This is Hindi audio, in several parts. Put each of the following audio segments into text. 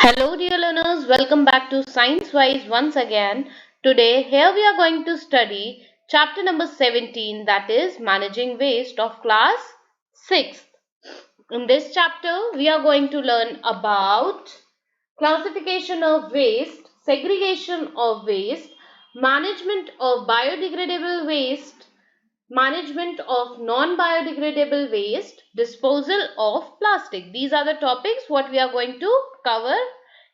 Hello dear learners, welcome back to Science Wise once again. Today here we are going to study chapter number 17, that is managing waste, of class 6th. In this chapter we are going to learn about classification of waste, segregation of waste, management of biodegradable waste, management of non-biodegradable waste, disposal of plastic. These are the topics what we are going to cover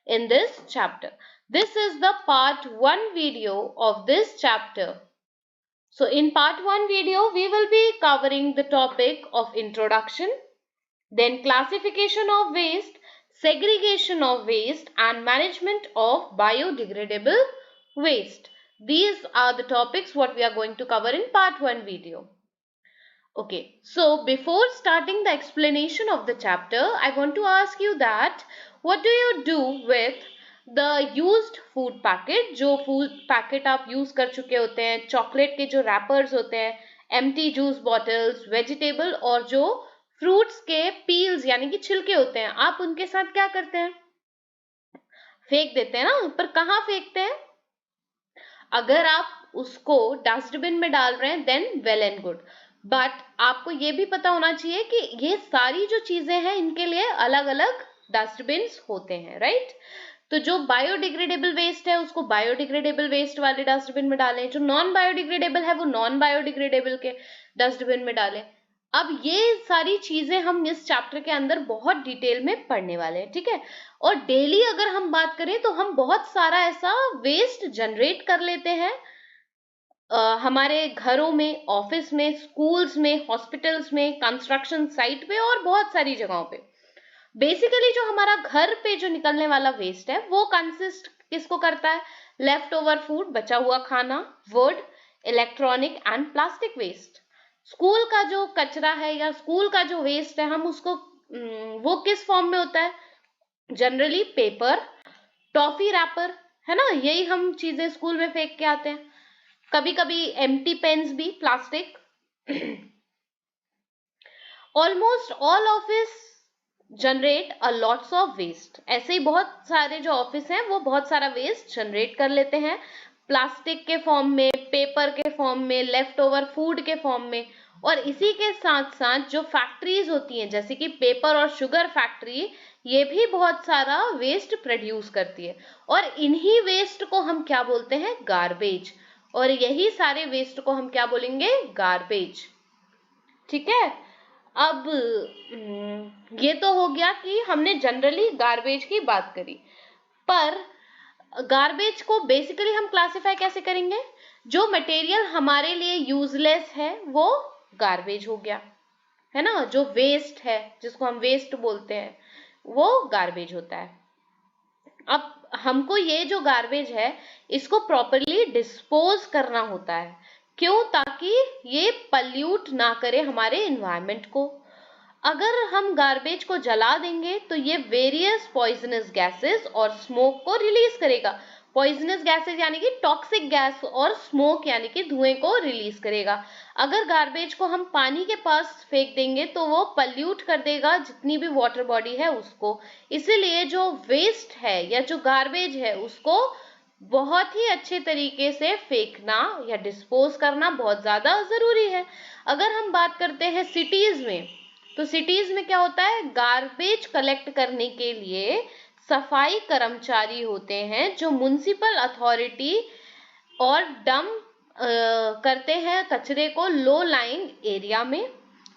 in this chapter. This is the part 1 video of this chapter. So in part 1 video, we will be covering the topic of introduction, then classification of waste, segregation of waste and management of biodegradable waste. These are the topics what we are going to cover in part 1 video. Okay, so before starting the explanation of the chapter, I want to ask you that what do you do with the used food packet? जो food packet आप use कर चुके होते हैं, chocolate के जो wrappers होते हैं, empty juice bottles, vegetable और जो fruits के peels यानी कि छिलके होते हैं, आप उनके साथ क्या करते हैं? फेंक देते हैं ना, पर कहाँ फेंकते हैं? अगर आप उसको डस्टबिन में डाल रहे हैं then well and good, but आपको ये भी पता होना चाहिए कि ये सारी जो चीजें हैं इनके लिए अलग अलग डस्टबिन होते हैं, राइट? तो जो बायोडिग्रेडेबल वेस्ट है उसको बायोडिग्रेडेबल वेस्ट वाले डस्टबिन में डालें, जो नॉन बायोडिग्रेडेबल है वो नॉन बायोडिग्रेडेबल के डस्टबिन में डालें. अब ये सारी चीजें हम इस चैप्टर के अंदर बहुत डिटेल में पढ़ने वाले हैं, ठीक है? और डेली अगर हम बात करें तो हम बहुत सारा ऐसा वेस्ट जनरेट कर लेते हैं हमारे घरों में, ऑफिस में, स्कूल्स में, हॉस्पिटल्स में, कंस्ट्रक्शन साइट पे और बहुत सारी जगहों पे. बेसिकली जो हमारा घर पे जो निकलने वाला वेस्ट है वो कंसिस्ट किसको करता है? लेफ्ट ओवर फूड, बचा हुआ खाना, wood, electronic and plastic waste. School का जो कचरा है या स्कूल का जो वेस्ट है हम उसको वो किस फॉर्म में होता है? जनरली पेपर, टॉफी रैपर, है ना, यही हम चीजें स्कूल में फेंक के आते हैं. कभी कभी एम्प्टी पेन्स भी plastic. Almost all office generate a lots of waste. ऐसे ही बहुत सारे जो ऑफिस हैं वो बहुत सारा वेस्ट जनरेट कर लेते हैं प्लास्टिक के फॉर्म में, पेपर के फॉर्म में, लेफ्ट ओवर फूड के फॉर्म में. और इसी के साथ साथ जो फैक्ट्रीज होती हैं जैसे कि पेपर और शुगर फैक्ट्री, ये भी बहुत सारा वेस्ट प्रोड्यूस करती है. और इन्हीं वेस्ट को हम क्या बोलते हैं? गार्बेज. और यही सारे वेस्ट को हम क्या बोलेंगे? गार्बेज. ठीक है? अब ये तो हो गया कि हमने जनरली गार्बेज की बात करी, पर गार्बेज को बेसिकली हम क्लासिफाई कैसे करेंगे? जो मटेरियल हमारे लिए यूजलेस है वो गार्बेज हो गया, है ना? जो वेस्ट है जिसको हम वेस्ट बोलते हैं वो गार्बेज होता है. अब हमको ये जो गार्बेज है इसको प्रॉपरली डिस्पोज करना होता है. क्यों? ताकि ये पल्यूट ना करे हमारे एनवायरनमेंट को. अगर हम गार्बेज को जला देंगे तो ये वेरियस पॉइजनस गैसेस और स्मोक को रिलीज करेगा. पॉइजनस गैसेस यानी कि टॉक्सिक गैस और स्मोक यानी कि धुएं को रिलीज करेगा. अगर गार्बेज को हम पानी के पास फेंक देंगे तो वो पल्यूट कर देगा जितनी भी वाटर बॉडी है उसको. इसीलिए जो वेस्ट है या जो गार्बेज है उसको बहुत ही अच्छे तरीके से फेंकना या डिस्पोज करना बहुत ज्यादा जरूरी है. अगर हम बात करते हैं सिटीज में, तो सिटीज में क्या होता है? गार्बेज कलेक्ट करने के लिए सफाई कर्मचारी होते हैं जो म्युनिसिपल अथॉरिटी और डंप करते हैं कचरे को लो लाइंग एरिया में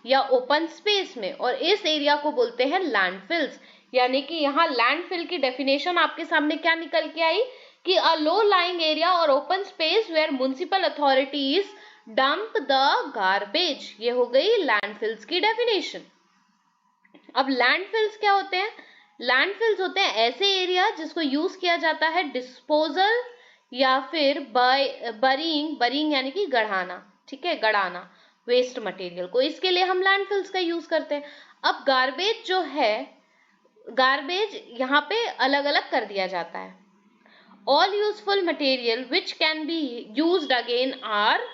या ओपन स्पेस में. और इस एरिया को बोलते हैं लैंडफिल्स. यानी कि यहाँ लैंडफिल की डेफिनेशन आपके सामने क्या निकल के आई कि अ लो लाइंग एरिया और open space where municipal authorities dump the garbage. ये हो गई लैंडफिल्स की डेफिनेशन. अब लैंडफिल्स क्या होते हैं? लैंडफिल्स होते हैं ऐसे एरिया जिसको यूज किया जाता है डिस्पोजल या फिर बरीइंग यानी कि गढ़ाना, ठीक है, गड़ाना वेस्ट मटेरियल को. इसके लिए हम लैंडफिल्स का यूज करते हैं. अब गार्बेज जो है, गार्बेज यहाँ पे अलग अलग कर दिया जाता है. All useful material which can be used again or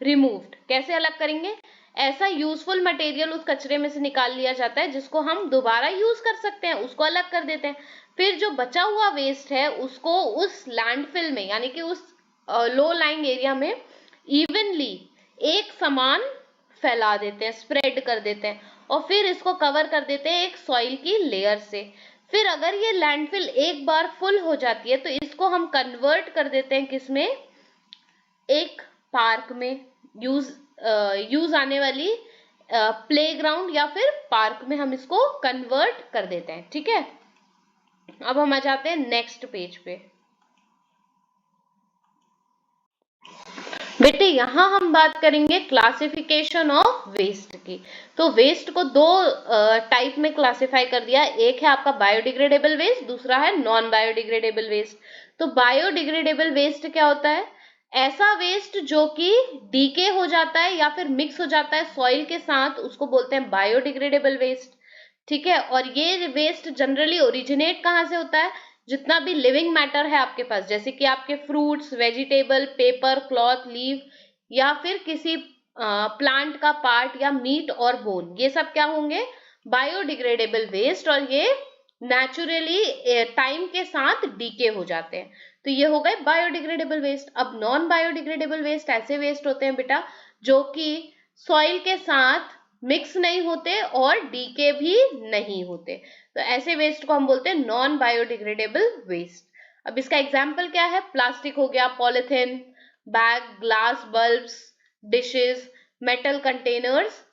removed. कैसे अलग करेंगे? ऐसा यूजफुल मटेरियल उस कचरे में से निकाल लिया जाता है जिसको हम दोबारा यूज कर सकते हैं, उसको अलग कर देते हैं। फिर जो बचा हुआ वेस्ट है उसको उस लैंडफिल में यानी कि उस लो लाइंग एरिया में इवनली एक समान फैला देते हैं, स्प्रेड कर देते हैं, और फिर इसको कवर कर देते हैं एक सॉइल की लेयर से। फिर अगर ये लैंडफिल एक बार फुल हो जाती है तो इसको हम कन्वर्ट कर देते हैं किसमें, एक पार्क में, यूज आने वाली प्लेग्राउंड या फिर पार्क में हम इसको कन्वर्ट कर देते हैं। ठीक है, अब हम आ जाते हैं नेक्स्ट पेज पे। बेटे यहाँ हम बात करेंगे क्लासिफिकेशन ऑफ वेस्ट की। तो वेस्ट को दो टाइप में क्लासिफाई कर दिया, एक है आपका बायोडिग्रेडेबल वेस्ट, दूसरा है नॉन बायोडिग्रेडेबल वेस्ट। तो बायोडिग्रेडेबल वेस्ट क्या होता है, ऐसा वेस्ट जो कि डीके हो जाता है या फिर मिक्स हो जाता है सॉइल के साथ, उसको बोलते हैं बायोडिग्रेडेबल वेस्ट। ठीक है, और ये वेस्ट जनरली ओरिजिनेट कहाँ से होता है, जितना भी लिविंग मैटर है आपके पास, जैसे कि आपके fruits, vegetable, paper, cloth, leave, या फिर किसी प्लांट का पार्ट या मीट और बोन, ये सब क्या होंगे, बायोडिग्रेडेबल वेस्ट, और ये नेचुरली टाइम के साथ डीके हो जाते हैं। तो ये हो गए बायोडिग्रेडेबल वेस्ट। अब नॉन बायोडिग्रेडेबल वेस्ट ऐसे वेस्ट होते हैं बेटा जो कि सॉइल के साथ मिक्स नहीं होते और डीके भी नहीं होते, तो ऐसे वेस्ट को हम बोलते हैं नॉन बायोडिग्रेडेबल वेस्ट। अब इसका एग्जाम्पल क्या है, प्लास्टिक हो गया, polythene bag, glass, bulbs, dishes, metal containers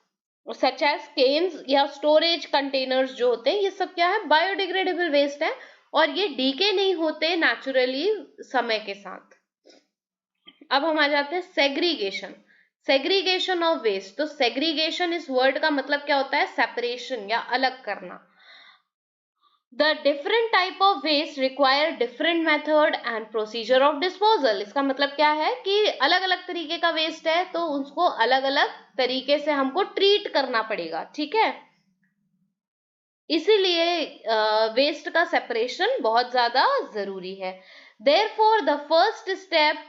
such as cans या स्टोरेज कंटेनर्स जो होते हैं, ये सब क्या है, बायोडिग्रेडेबल वेस्ट है, और ये डीके नहीं होते नेचुरली समय के साथ। अब हम आ जाते हैं सेग्रीगेशन, सेग्रीगेशन ऑफ वेस्ट। तो सेग्रीगेशन इस वर्ड का मतलब क्या होता है, सेपरेशन या अलग करना। The different type of waste require different method and procedure of disposal। इसका मतलब क्या है कि अलग अलग तरीके का वेस्ट है तो उसको अलग अलग तरीके से हमको ट्रीट करना पड़ेगा। ठीक है, इसीलिए वेस्ट का सेपरेशन बहुत ज्यादा जरूरी है। Therefore the first step,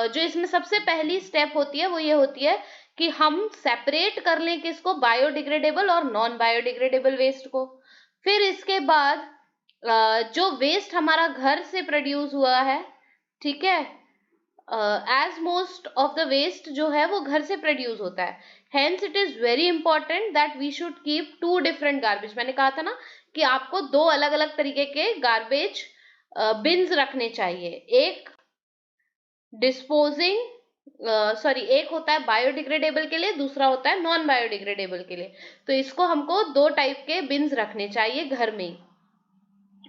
जो इसमें सबसे पहली स्टेप होती है वो ये होती है कि हम सेपरेट कर लें किसको, बायोडिग्रेडेबल और नॉन बायोडिग्रेडेबल वेस्ट को। फिर इसके बाद जो वेस्ट हमारा घर से प्रोड्यूस हुआ है, ठीक है, as most of the waste जो है वो घर से प्रोड्यूस होता है, hence it is very important that we should keep two different garbage. मैंने कहा था ना कि आपको दो अलग अलग तरीके के गार्बेज बिन्स रखने चाहिए, एक डिस्पोजिंग एक होता है बायोडिग्रेडेबल के लिए, दूसरा होता है नॉन बायोडिग्रेडेबल के लिए। तो इसको हमको दो टाइप के बिन्स रखने चाहिए घर में ही।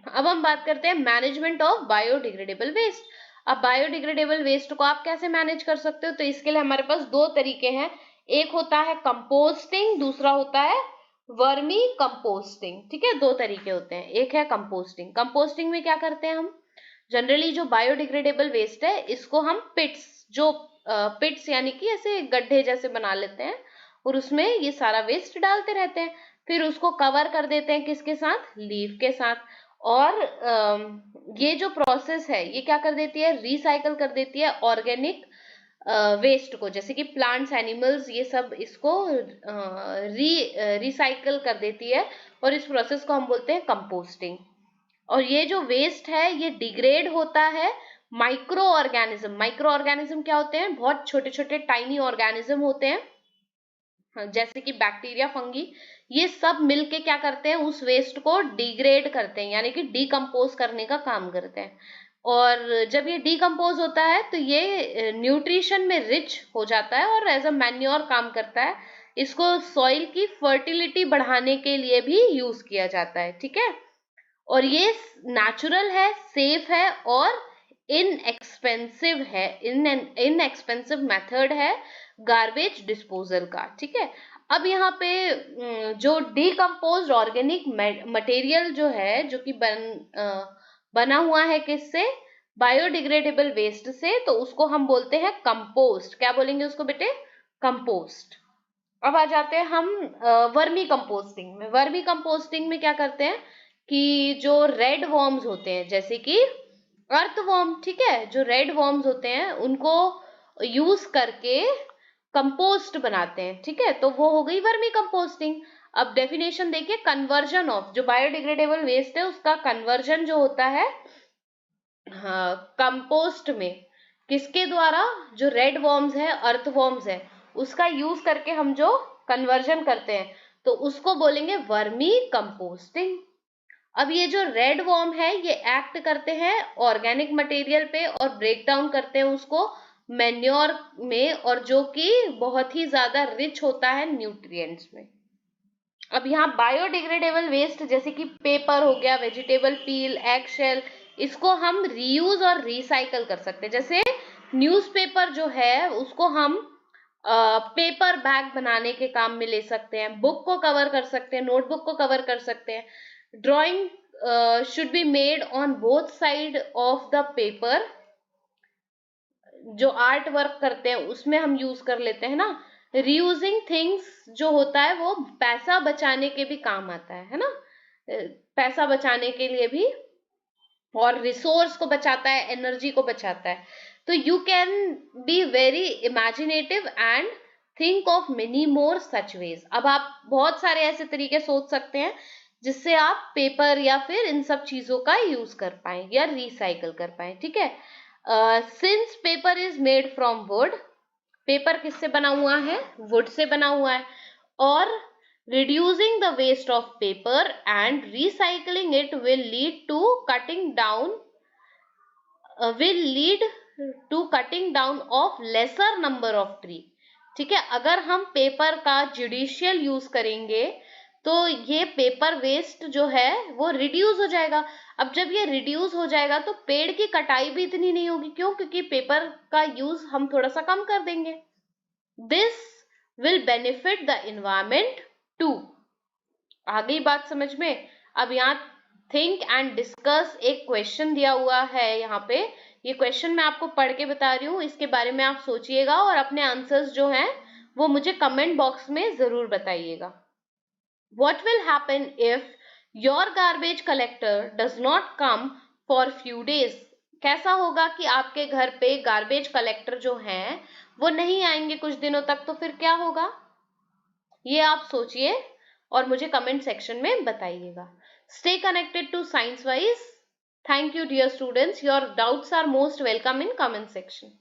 अब हम बात करते हैं मैनेजमेंट ऑफ बायोडिग्रेडेबल वेस्ट। अब बायोडिग्रेडेबल वेस्ट को आप कैसे मैनेज कर सकते हो, तो इसके लिए हमारे पास दो तरीके हैं, एक होता है कंपोस्टिंग, दूसरा होता है वर्मी कंपोस्टिंग। ठीक है, दो तरीके होते हैं, एक है कंपोस्टिंग। कंपोस्टिंग में क्या करते हैं हम, जनरली जो बायोडिग्रेडेबल वेस्ट है इसको हम पिट्स, जो पिट्स यानी कि ऐसे गड्ढे जैसे बना लेते हैं और उसमें ये सारा वेस्ट डालते रहते हैं, फिर उसको कवर कर देते हैं किसके साथ, लीफ के साथ। और ये जो प्रोसेस है ये क्या कर देती है, रिसाइकल कर देती है ऑर्गेनिक वेस्ट को, जैसे कि प्लांट्स, एनिमल्स, ये सब इसको रिसाइकल कर देती है, और इस प्रोसेस को हम बोलते हैं कंपोस्टिंग। और ये जो वेस्ट है ये डिग्रेड होता है माइक्रो ऑर्गेनिज्म। माइक्रो ऑर्गेनिज्म क्या होते हैं, बहुत छोटे छोटे टाइनी ऑर्गेनिज्म होते हैं, जैसे कि बैक्टीरिया, फंगी, ये सब मिलके क्या करते हैं, उस वेस्ट को डिग्रेड करते हैं, यानी कि डीकम्पोज करने का काम करते हैं। और जब ये डीकम्पोज होता है तो ये न्यूट्रिशन में रिच हो जाता है और एज अ मैन्योर काम करता है। इसको सॉइल की फर्टिलिटी बढ़ाने के लिए भी यूज किया जाता है। ठीक है, और ये नेचुरल है, सेफ है और इनएक्सपेंसिव है, इनएक्सपेंसिव मेथड है गार्बेज डिस्पोजल का। ठीक है, अब यहाँ पे जो डीकम्पोज्ड ऑर्गेनिक मटेरियल जो है, जो कि बना हुआ है किससे, बायोडिग्रेडेबल वेस्ट से, तो उसको हम बोलते हैं कंपोस्ट। क्या बोलेंगे उसको बेटे, कंपोस्ट। अब आ जाते हैं हम वर्मी कंपोस्टिंग में। वर्मी कंपोस्टिंग में क्या करते हैं कि जो रेड वर्म्स होते हैं, जैसे कि अर्थवर्म, ठीक है, जो रेड वर्म्स होते हैं उनको यूज करके कंपोस्ट बनाते हैं, ठीक है, तो वो हो गई वर्मी कंपोस्टिंग। अब डेफिनेशन देखिए, कन्वर्जन ऑफ, जो बायोडिग्रेडेबल वेस्ट है उसका कन्वर्जन जो होता है कंपोस्ट में, किसके द्वारा, जो रेड वॉर्म्स है, अर्थ वॉर्म्स है, उसका यूज करके हम जो कन्वर्जन करते हैं तो उसको बोलेंगे वर्मी कंपोस्टिंग। अब ये जो रेड वॉर्म है ये एक्ट करते हैं ऑर्गेनिक मटेरियल पे और ब्रेक डाउन करते हैं उसको मैन्योर में, और जो कि बहुत ही ज्यादा रिच होता है न्यूट्रिएंट्स में। अब यहाँ बायोडिग्रेडेबल वेस्ट जैसे कि पेपर हो गया, वेजिटेबल पील, एग शेल, इसको हम रीयूज और रिसाइकल कर सकते हैं। जैसे न्यूज़पेपर जो है उसको हम पेपर बैग बनाने के काम में ले सकते हैं, बुक को कवर कर सकते हैं, नोटबुक को कवर कर सकते हैं। Drawing should be made on both side of the paper, जो आर्ट वर्क करते हैं उसमें हम यूज कर लेते हैं ना। रीयूजिंग थिंग्स जो होता है वो पैसा बचाने के भी काम आता है ना, पैसा बचाने के लिए भी, और रिसोर्स को बचाता है, एनर्जी को बचाता है। तो you can be very imaginative and think of many more such ways. अब आप बहुत सारे ऐसे तरीके सोच सकते हैं जिससे आप पेपर या फिर इन सब चीजों का यूज कर पाए या रिसाइकल कर पाए, ठीक है। Since paper is made from would, paper किससे बना हुआ है, वुड से बना हुआ है, और reducing the waste of paper and recycling it will lead to cutting down of lesser number of tree, ठीक है। अगर हम पेपर का जुडिशियल यूज करेंगे तो ये पेपर वेस्ट जो है वो रिड्यूस हो जाएगा। अब जब ये रिड्यूस हो जाएगा तो पेड़ की कटाई भी इतनी नहीं होगी, क्यों, क्योंकि पेपर का यूज हम थोड़ा सा कम कर देंगे। This will benefit the environment too. आ गई बात समझ में। अब यहाँ थिंक एंड डिस्कस एक क्वेश्चन दिया हुआ है यहाँ पे, ये क्वेश्चन मैं आपको पढ़ के बता रही हूँ, इसके बारे में आप सोचिएगा और अपने आंसर्स जो हैं वो मुझे कमेंट बॉक्स में जरूर बताइएगा। What will happen if your garbage collector does not come for few days? कैसा होगा कि आपके घर पे गार्बेज कलेक्टर जो हैं वो नहीं आएंगे कुछ दिनों तक, तो फिर क्या होगा, ये आप सोचिए और मुझे कमेंट सेक्शन में बताइएगा। Stay connected to science wise. Thank you dear students, your doubts are most welcome in comment section.